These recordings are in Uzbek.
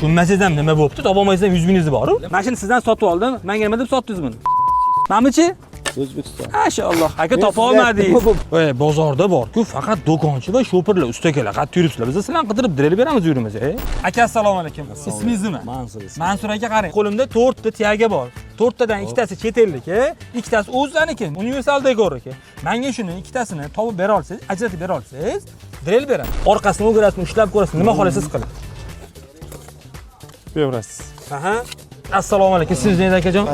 Tushunmasangiz ham nima bo'pti? Topolmaysiz ham 100 mingiz bor. Mashina sizdan sotib oldim. Menga nima deb sotdingiz buni? Mamichi? O'zbekiston. Mashalloh, aka topa olmadingiz. Bozorda bor-ku, faqat do'konchi va sho'pirlar, ustakalar qayerda yuribsizlar? Biz sizlarni qidirib diril beramiz yurimiz. Aka assalomu alaykum. Ismingiz nima? Mansur. Mansur aka qarang. Qo'limda 4 ta tiyaga bor. 4 tadan ikkitasi chet ellik, ikkitasi o'zlaniki, universal dekorniki. Menga shuni ikkitasini topib bera olsangiz, ajratib bera olsangiz, diril beraman. Orqasini o'girasini ushlab ko'rasiz, nima xohlasangiz qiling. Berasiz. Aha. Assalomu alaykum. Siz nima akajon?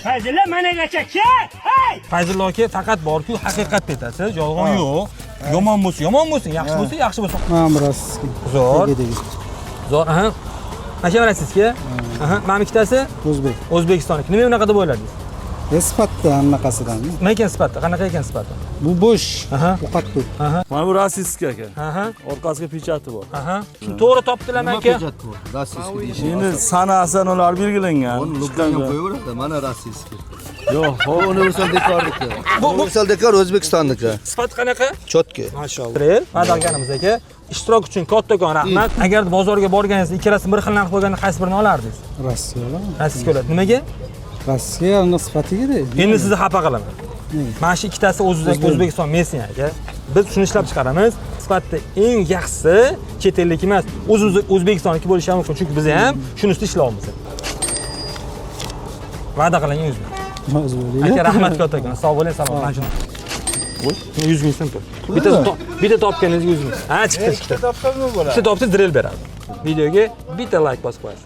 Fayzilla managacha kel. Hey! Fayzullo aka faqat borku, haqiqat aytasiz, yolg'on yo'q. Yomon bo'lsa, yaxshi bo'lsa, yaxshi bo'lsa. Men biroz Zo'r. Zo'r, aha. Mana berasizki? Aha, mana ikkitasi o'zbek. O'zbekistonlik. Nima bunaqa deb o'yladingiz? Sifatda anaqasidan. Nima ekan sifati? Qanaqa ekan sifati? Bu bo'sh. Aha. Yo'qotdi. Aha. Mana bu rossiyskiy aka. Aha. Orqasiga pechati bor. Aha. Shuni to'g'ri topdilarmi aka? Rossiyskiy deyishadi. Endi sanasi ular belgilangan. Uni lukanga qo'yaveradi. Mana rossiyskiy. Yo'q, Bu universal dekorniki. Universal dekor O'zbekistonniki. Sifati qanaqa? Chotki. Mashalloh. Madalganimiz aka. Ishtirok uchun kattakon rahmat. Agar bozorga borganingizda ikkalasini bir xil narx qo'yganda qaysi birini olardingiz? Rossiyalar. Rossiya ko'radi. Nimaga? Rossiya uni sifatiga-da. Endi sizni xafa qilaman. Mana shu ikkitasi O'zbekiston Messi aka. Biz shuni ishlab chiqaramiz. Sifatda eng yaxshisi chet ellik emas, O'zbekistonniki bo'lishi mumkin, chunki biz ham shuni ustida ishlayapmiz. Va'da qiling 100 ming. Aka rahmat kattakon. Sog' bo'ling, salomat. Mana shuni. Voy, 100 ming so'm tur. Bitta topganingizga 100 ming. Ha, chiqdi. Ikkita topsangiz bo'ladi. Bitta topsangiz diril beradi. Videoga bitta like bosib qo'yasiz.